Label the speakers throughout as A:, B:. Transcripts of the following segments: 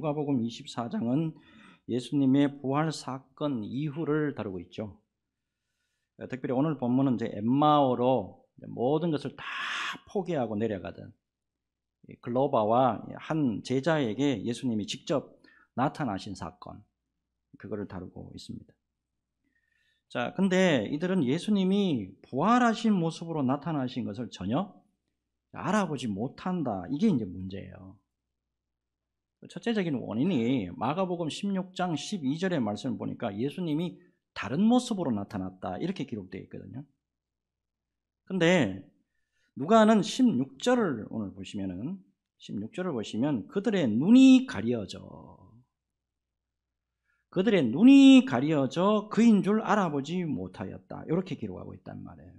A: 누가복음 24장은 예수님의 부활 사건 이후를 다루고 있죠. 특별히 오늘 본문은 이제 엠마오로 모든 것을 다 포기하고 내려가던 글로바와 한 제자에게 예수님이 직접 나타나신 사건, 그거를 다루고 있습니다. 자, 근데 이들은 예수님이 부활하신 모습으로 나타나신 것을 전혀 알아보지 못한다. 이게 이제 문제예요. 첫째적인 원인이 마가복음 16장 12절의 말씀을 보니까 예수님이 다른 모습으로 나타났다, 이렇게 기록되어 있거든요. 근데 누가는 16절을 오늘 보시면은 16절을 보시면 그들의 눈이 가려져 그인 줄 알아보지 못하였다, 이렇게 기록하고 있단 말이에요.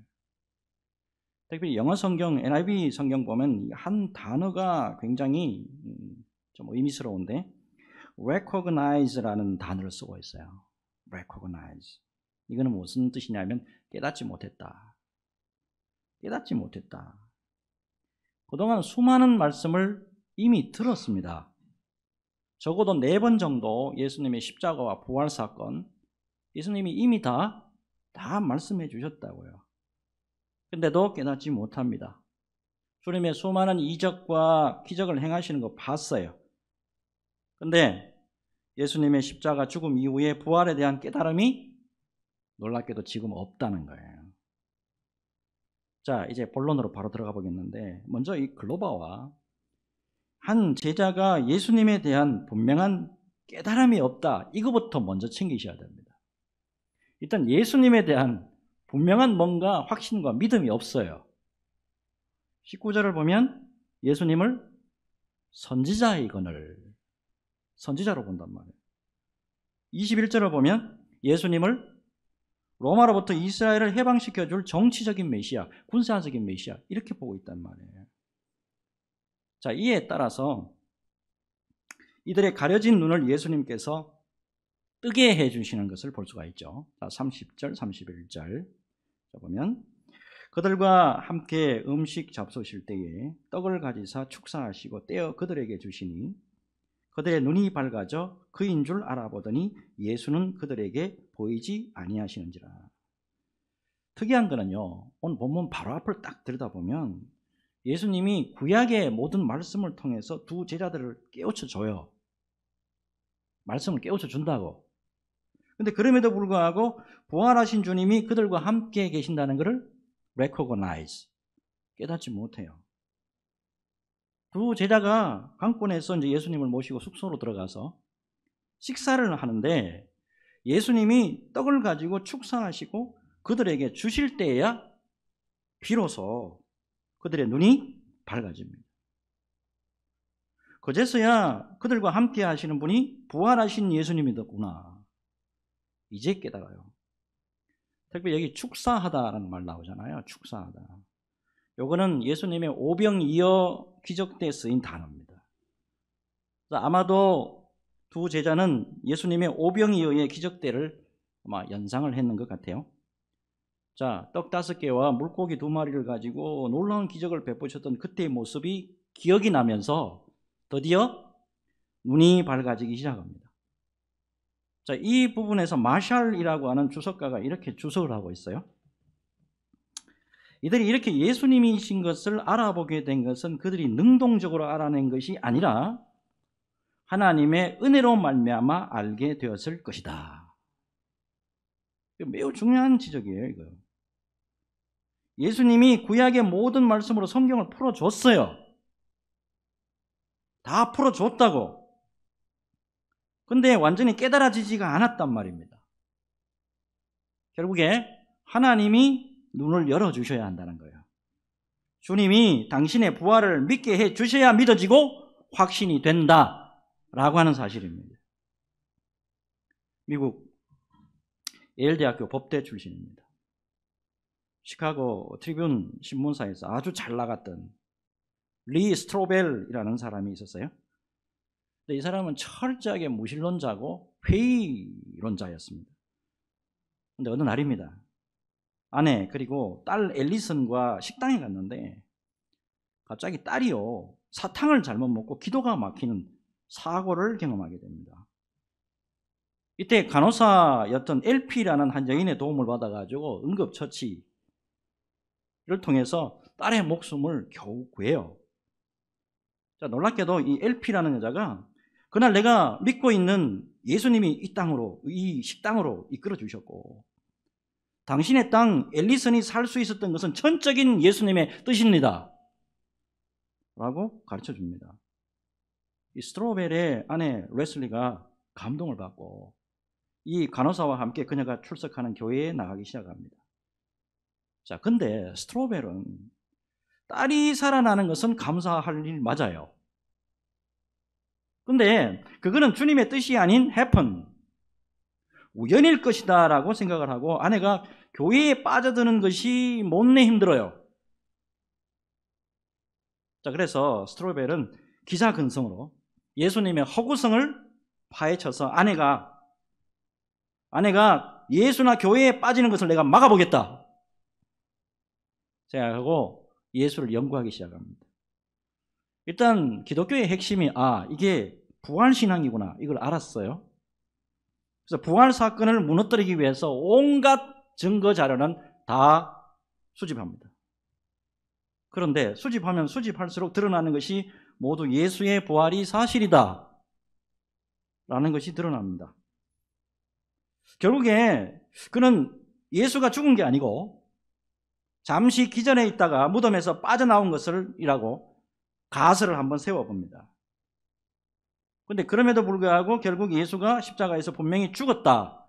A: 특별히 영어 성경 NIV 성경 보면 한 단어가 굉장히 좀 의미스러운데 recognize라는 단어를 쓰고 있어요. recognize. 이거는 무슨 뜻이냐면 깨닫지 못했다. 그동안 수많은 말씀을 이미 들었습니다. 적어도 4번 정도 예수님의 십자가와 부활 사건, 예수님이 이미 다 말씀해 주셨다고요. 근데도 깨닫지 못합니다. 주님의 수많은 이적과 기적을 행하시는 거 봤어요. 근데 예수님의 십자가 죽음 이후에 부활에 대한 깨달음이 놀랍게도 지금 없다는 거예요. 자, 이제 본론으로 바로 들어가 보겠는데, 먼저 이 글로바와 한 제자가 예수님에 대한 분명한 깨달음이 없다, 이거부터 먼저 챙기셔야 됩니다. 일단 예수님에 대한 분명한 뭔가 확신과 믿음이 없어요. 19절을 보면 예수님을 선지자로 본단 말이에요. 21절을 보면 예수님을 로마로부터 이스라엘을 해방시켜줄 정치적인 메시아, 군사적인 메시아, 이렇게 보고 있단 말이에요. 자, 이에 따라서 이들의 가려진 눈을 예수님께서 뜨게 해주시는 것을 볼 수가 있죠. 자, 30절, 31절 보면 그들과 함께 음식 잡수실 때에 떡을 가지사 축사하시고 떼어 그들에게 주시니 그들의 눈이 밝아져 그인 줄 알아보더니 예수는 그들에게 보이지 아니하시는지라. 특이한 거는요, 오늘 본문 바로 앞을 딱 들여다보면 예수님이 구약의 모든 말씀을 통해서 두 제자들을 깨우쳐줘요. 말씀을 깨우쳐준다고. 근데 그럼에도 불구하고 부활하신 주님이 그들과 함께 계신다는 것을 recognize, 깨닫지 못해요. 두 제자가 강권에서 이제 예수님을 모시고 숙소로 들어가서 식사를 하는데 예수님이 떡을 가지고 축사하시고 그들에게 주실 때에야 비로소 그들의 눈이 밝아집니다. 그제서야 그들과 함께 하시는 분이 부활하신 예수님이더구나, 이제 깨달아요. 특별히 여기 축사하다라는 말 나오잖아요. 축사하다. 요거는 예수님의 오병이어 기적 때 쓰인 단어입니다. 아마도 두 제자는 예수님의 오병이어의 기적 때를 아마 연상을 했는 것 같아요. 자, 떡 5개와 물고기 2마리를 가지고 놀라운 기적을 베푸셨던 그때의 모습이 기억이 나면서 드디어 눈이 밝아지기 시작합니다. 자, 이 부분에서 마샬이라고 하는 주석가가 이렇게 주석을 하고 있어요. 이들이 이렇게 예수님이신 것을 알아보게 된 것은 그들이 능동적으로 알아낸 것이 아니라 하나님의 은혜로 말미암아 알게 되었을 것이다. 매우 중요한 지적이에요, 이거. 예수님이 구약의 모든 말씀으로 성경을 풀어줬어요. 다 풀어줬다고. 근데 완전히 깨달아지지가 않았단 말입니다. 결국에 하나님이 눈을 열어주셔야 한다는 거예요. 주님이 당신의 부활을 믿게 해주셔야 믿어지고 확신이 된다라고 하는 사실입니다. 미국 예일대학교 법대 출신입니다. 시카고 트리뷴 신문사에서 아주 잘 나갔던 리 스트로벨이라는 사람이 있었어요. 근데 이 사람은 철저하게 무신론자고 회의론자였습니다. 근데 어느 날입니다. 아내 그리고 딸 앨리슨과 식당에 갔는데 갑자기 딸이요, 사탕을 잘못 먹고 기도가 막히는 사고를 경험하게 됩니다. 이때 간호사였던 LP라는 한 여인의 도움을 받아가지고 응급처치를 통해서 딸의 목숨을 겨우 구해요. 자, 놀랍게도 이 LP라는 여자가 그날 내가 믿고 있는 예수님이 이 땅으로, 이 식당으로 이끌어 주셨고, 당신의 땅 앨리슨이 살 수 있었던 것은 전적인 예수님의 뜻입니다 라고 가르쳐 줍니다. 이 스트로벨의 아내 레슬리가 감동을 받고 이 간호사와 함께 그녀가 출석하는 교회에 나가기 시작합니다. 자, 근데 스트로벨은 딸이 살아나는 것은 감사할 일 맞아요. 근데 그거는 주님의 뜻이 아닌 happen, 우연일 것이다 라고 생각을 하고 아내가 교회에 빠져드는 것이 못내 힘들어요. 자, 그래서 스트로벨은 기사근성으로 예수님의 허구성을 파헤쳐서 아내가 예수나 교회에 빠지는 것을 내가 막아보겠다 생각하고 예수를 연구하기 시작합니다. 일단 기독교의 핵심이 이게 부활신앙이구나 이걸 알았어요. 그래서 부활 사건을 무너뜨리기 위해서 온갖 증거 자료는 다 수집합니다. 그런데 수집하면 수집할수록 드러나는 것이 모두 예수의 부활이 사실이다 라는 것이 드러납니다. 결국에 그는 예수가 죽은 게 아니고 잠시 기전에 있다가 무덤에서 빠져나온 것을 이라고 가설을 한번 세워봅니다. 그런데 그럼에도 불구하고 결국 예수가 십자가에서 분명히 죽었다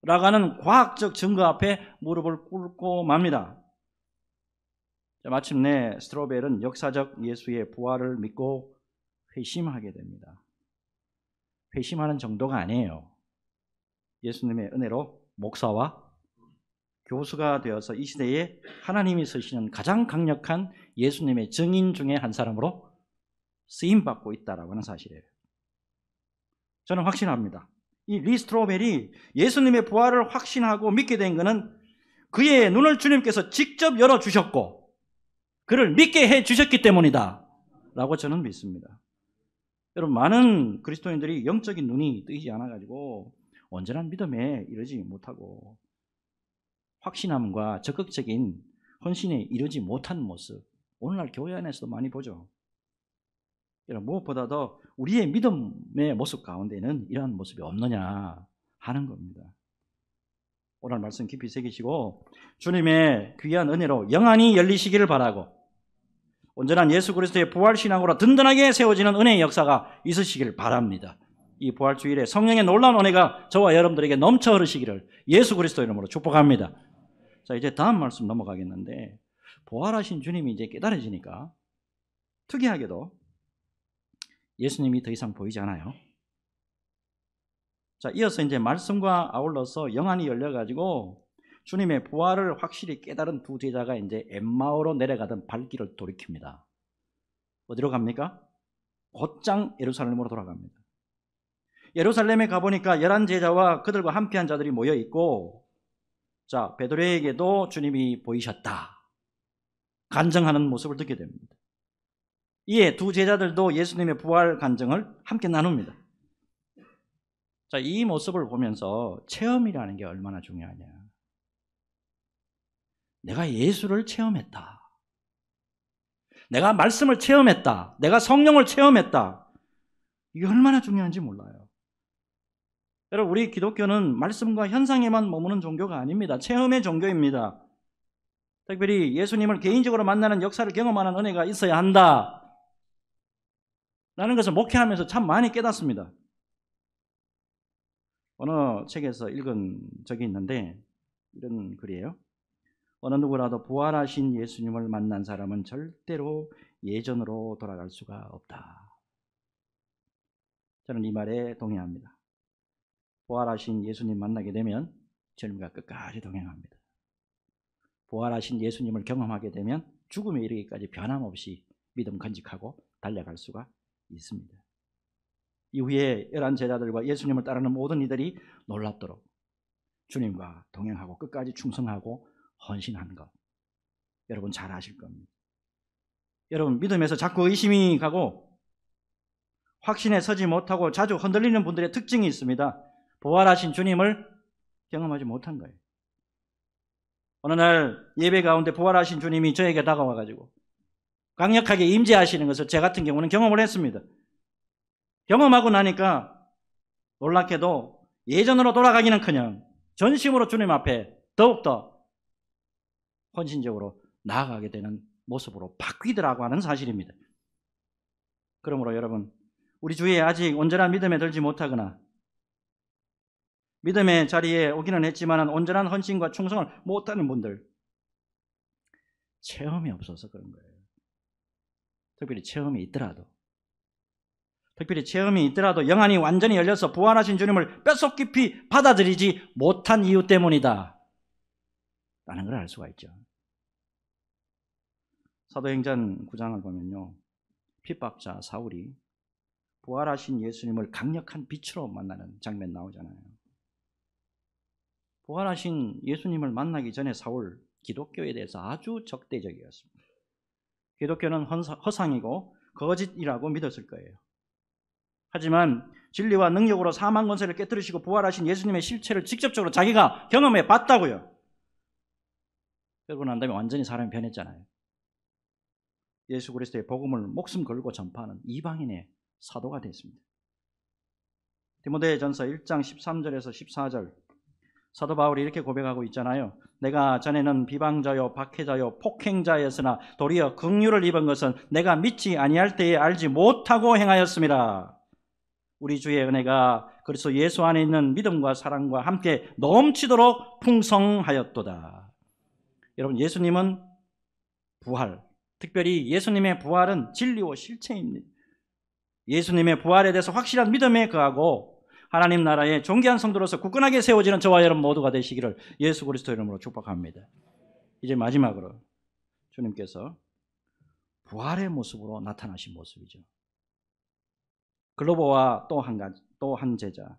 A: 라고 하는 과학적 증거 앞에 무릎을 꿇고 맙니다. 마침내 스트로벨은 역사적 예수의 부활을 믿고 회심하게 됩니다. 회심하는 정도가 아니에요. 예수님의 은혜로 목사와 교수가 되어서 이 시대에 하나님이 쓰시는 가장 강력한 예수님의 증인 중에 한 사람으로 쓰임받고 있다라고 하는 사실이에요. 저는 확신합니다. 이 리 스트로벨이 예수님의 부활을 확신하고 믿게 된 것은 그의 눈을 주님께서 직접 열어주셨고 그를 믿게 해주셨기 때문이다 라고 저는 믿습니다. 여러분, 많은 그리스도인들이 영적인 눈이 뜨이지 않아가지고 온전한 믿음에 이르지 못하고 확신함과 적극적인 헌신에 이르지 못한 모습, 오늘날 교회 안에서도 많이 보죠. 여러분, 무엇보다도 우리의 믿음의 모습 가운데는 이러한 모습이 없느냐 하는 겁니다. 오늘 말씀 깊이 새기시고 주님의 귀한 은혜로 영안이 열리시기를 바라고 온전한 예수 그리스도의 부활신앙으로 든든하게 세워지는 은혜의 역사가 있으시기를 바랍니다. 이 부활주일에 성령의 놀라운 은혜가 저와 여러분들에게 넘쳐 흐르시기를 예수 그리스도 이름으로 축복합니다. 자, 이제 다음 말씀 넘어가겠는데, 부활하신 주님이 이제 깨달아지니까 특이하게도 예수님이 더 이상 보이지 않아요. 자, 이어서 이제 말씀과 아울러서 영안이 열려가지고 주님의 부활을 확실히 깨달은 두 제자가 이제 엠마오로 내려가던 발길을 돌이킵니다. 어디로 갑니까? 곧장 예루살렘으로 돌아갑니다. 예루살렘에 가보니까 11제자와 그들과 함께한 자들이 모여 있고, 자, 베드로에게도 주님이 보이셨다 간증하는 모습을 듣게 됩니다. 이에 두 제자들도 예수님의 부활 간증을 함께 나눕니다. 자, 이 모습을 보면서 체험이라는 게 얼마나 중요하냐. 내가 예수를 체험했다. 내가 말씀을 체험했다. 내가 성령을 체험했다. 이게 얼마나 중요한지 몰라요. 여러분, 우리 기독교는 말씀과 현상에만 머무는 종교가 아닙니다. 체험의 종교입니다. 특별히 예수님을 개인적으로 만나는 역사를 경험하는 은혜가 있어야 한다 라는 것을 목회하면서 참 많이 깨닫습니다. 어느 책에서 읽은 적이 있는데 이런 글이에요. 어느 누구라도 부활하신 예수님을 만난 사람은 절대로 예전으로 돌아갈 수가 없다. 저는 이 말에 동의합니다. 부활하신 예수님 만나게 되면 주님과 끝까지 동행합니다. 부활하신 예수님을 경험하게 되면 죽음에 이르기까지 변함없이 믿음 간직하고 달려갈 수가 있습니다. 이후에 11제자들과 예수님을 따르는 모든 이들이 놀랍도록 주님과 동행하고 끝까지 충성하고 헌신한 것, 여러분 잘 아실 겁니다. 여러분, 믿음에서 자꾸 의심이 가고 확신에 서지 못하고 자주 흔들리는 분들의 특징이 있습니다. 부활하신 주님을 경험하지 못한 거예요. 어느 날 예배 가운데 부활하신 주님이 저에게 다가와가지고 강력하게 임재하시는 것을 제 같은 경우는 경험을 했습니다. 경험하고 나니까 놀랍게도 예전으로 돌아가기는커녕 전심으로 주님 앞에 더욱더 헌신적으로 나아가게 되는 모습으로 바뀌더라고 하는 사실입니다. 그러므로 여러분, 우리 주위에 아직 온전한 믿음에 들지 못하거나 믿음의 자리에 오기는 했지만 온전한 헌신과 충성을 못하는 분들, 체험이 없어서 그런 거예요. 특별히 체험이 있더라도 영안이 완전히 열려서 부활하신 주님을 뼛속 깊이 받아들이지 못한 이유 때문이다 라는 걸 알 수가 있죠. 사도행전 9장을 보면요, 핍박자 사울이 부활하신 예수님을 강력한 빛으로 만나는 장면 나오잖아요. 부활하신 예수님을 만나기 전에 사울, 기독교에 대해서 아주 적대적이었습니다. 기독교는 허상이고 거짓이라고 믿었을 거예요. 하지만 진리와 능력으로 사망 권세를 깨뜨리시고 부활하신 예수님의 실체를 직접적으로 자기가 경험해 봤다고요. 그러고 난 다음에 완전히 사람이 변했잖아요. 예수 그리스도의 복음을 목숨 걸고 전파하는 이방인의 사도가 됐습니다. 디모데전서 1장 13절에서 14절, 사도 바울이 이렇게 고백하고 있잖아요. 내가 전에는 비방자요 박해자요 폭행자였으나 도리어 긍휼을 입은 것은 내가 믿지 아니할 때에 알지 못하고 행하였음이라. 우리 주의 은혜가 그리스도 예수 안에 있는 믿음과 사랑과 함께 넘치도록 풍성하였도다. 여러분, 예수님은 부활, 특별히 예수님의 부활은 진리와 실체입니다. 예수님의 부활에 대해서 확실한 믿음에 거하고 하나님 나라의 존귀한 성도로서 굳건하게 세워지는 저와 여러분 모두가 되시기를 예수 그리스도 이름으로 축복합니다. 이제 마지막으로 주님께서 부활의 모습으로 나타나신 모습이죠. 글로버와 또 한 제자,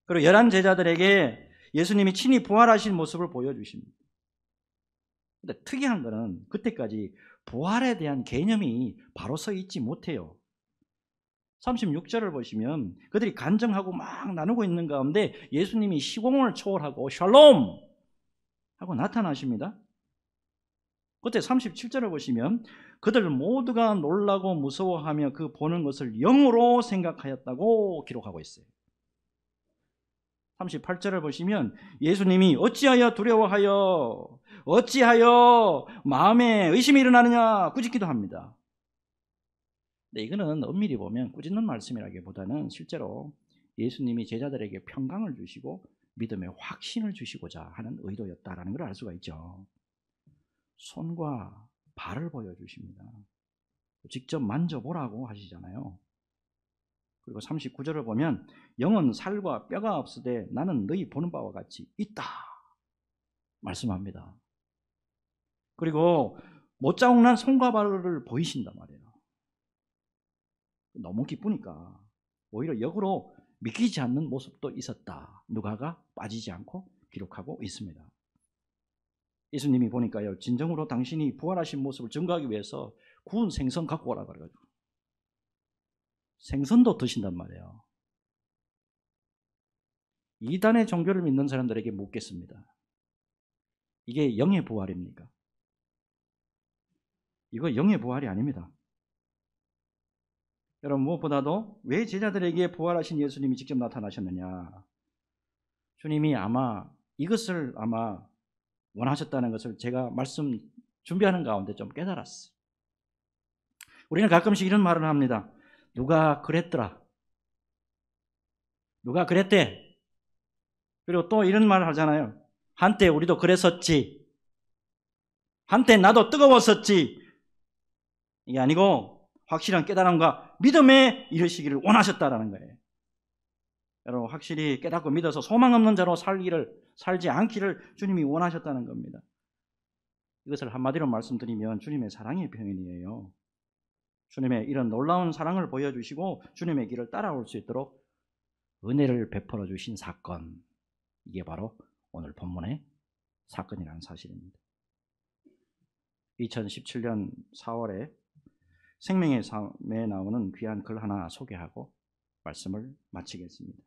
A: 그리고 11 제자들에게 예수님이 친히 부활하신 모습을 보여주십니다. 근데 특이한 거는 그때까지 부활에 대한 개념이 바로 서 있지 못해요. 36절을 보시면 그들이 간증하고 막 나누고 있는 가운데 예수님이 시공을 초월하고 샬롬 하고 나타나십니다. 그때 37절을 보시면 그들 모두가 놀라고 무서워하며 그 보는 것을 영으로 생각하였다고 기록하고 있어요. 38절을 보시면 예수님이 어찌하여 두려워하여 어찌하여 마음에 의심이 일어나느냐 꾸짖기도 합니다. 근데 이거는 엄밀히 보면 꾸짖는 말씀이라기보다는 실제로 예수님이 제자들에게 평강을 주시고 믿음의 확신을 주시고자 하는 의도였다라는 걸 알 수가 있죠. 손과 발을 보여주십니다. 직접 만져보라고 하시잖아요. 그리고 39절을 보면 영은 살과 뼈가 없으되 나는 너희 보는 바와 같이 있다 말씀합니다. 그리고 못자국난 손과 발을 보이신단 말이에요. 너무 기쁘니까 오히려 역으로 믿기지 않는 모습도 있었다. 누가가 빠지지 않고 기록하고 있습니다. 예수님이 보니까요, 진정으로 당신이 부활하신 모습을 증거하기 위해서 구운 생선 갖고 오라 그래가지고 생선도 드신단 말이에요. 이단의 종교를 믿는 사람들에게 묻겠습니다. 이게 영의 부활입니까? 이거 영의 부활이 아닙니다. 여러분, 무엇보다도 왜 제자들에게 부활하신 예수님이 직접 나타나셨느냐? 주님이 이것을 원하셨다는 것을 제가 말씀 준비하는 가운데 좀 깨달았어요. 우리는 가끔씩 이런 말을 합니다. 누가 그랬더라. 누가 그랬대. 그리고 또 이런 말을 하잖아요. 한때 우리도 그랬었지. 한때 나도 뜨거웠었지. 이게 아니고 확실한 깨달음과 믿음에 이르시기를 원하셨다라는 거예요. 여러분, 확실히 깨닫고 믿어서 소망 없는 자로 살지 않기를 주님이 원하셨다는 겁니다. 이것을 한마디로 말씀드리면 주님의 사랑의 표현이에요. 주님의 이런 놀라운 사랑을 보여주시고 주님의 길을 따라올 수 있도록 은혜를 베풀어 주신 사건, 이게 바로 오늘 본문의 사건이라는 사실입니다. 2017년 4월에 생명의 삶에 나오는 귀한 글 하나 소개하고 말씀을 마치겠습니다.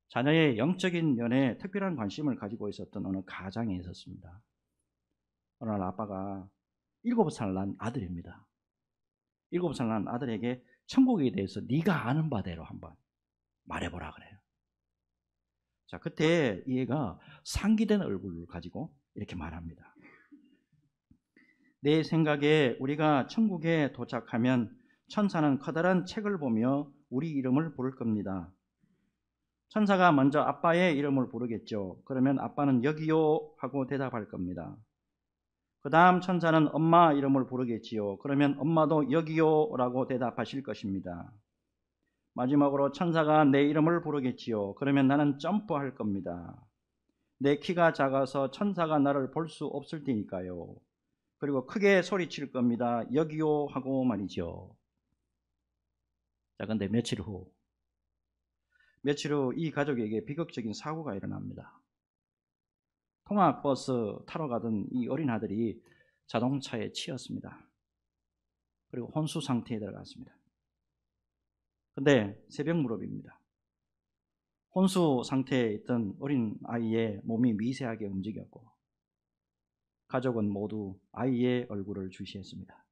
A: 자녀의 영적인 면에 특별한 관심을 가지고 있었던 어느 가장이 있었습니다. 어느 날 아빠가 7살 난 아들입니다. 7살 난 아들에게 천국에 대해서 네가 아는 바대로 한번 말해보라 그래요. 자, 그때 이 애가 상기된 얼굴을 가지고 이렇게 말합니다. 내 생각에 우리가 천국에 도착하면 천사는 커다란 책을 보며 우리 이름을 부를 겁니다. 천사가 먼저 아빠의 이름을 부르겠죠. 그러면 아빠는 여기요 하고 대답할 겁니다. 그 다음 천사는 엄마 이름을 부르겠지요. 그러면 엄마도 여기요 라고 대답하실 것입니다. 마지막으로 천사가 내 이름을 부르겠지요. 그러면 나는 점프할 겁니다. 내 키가 작아서 천사가 나를 볼 수 없을 테니까요. 그리고 크게 소리칠 겁니다. 여기요 하고 말이죠. 자, 근데 며칠 후 이 가족에게 비극적인 사고가 일어납니다. 통학버스 타러 가던 이 어린 아들이 자동차에 치였습니다. 그리고 혼수 상태에 들어갔습니다. 근데 새벽 무렵입니다. 혼수 상태에 있던 어린 아이의 몸이 미세하게 움직였고 가족은 모두 아이의 얼굴을 주시했습니다.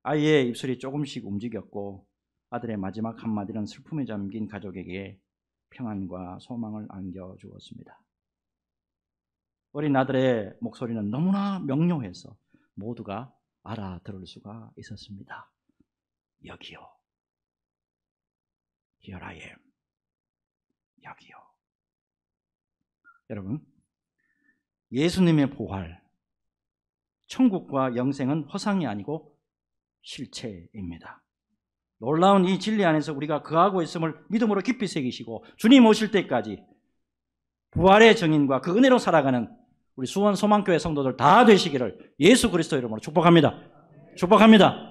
A: 아이의 입술이 조금씩 움직였고 아들의 마지막 한마디는 슬픔에 잠긴 가족에게 평안과 소망을 안겨주었습니다. 어린 아들의 목소리는 너무나 명료해서 모두가 알아들을 수가 있었습니다. 여기요. Here I am. 여기요. 여러분, 예수님의 부활, 천국과 영생은 허상이 아니고 실체입니다. 놀라운 이 진리 안에서 우리가 거하고 있음을 믿음으로 깊이 새기시고 주님 오실 때까지 부활의 증인과 그 은혜로 살아가는 우리 수원 소망교회 성도들 다 되시기를 예수 그리스도 이름으로 축복합니다. 축복합니다.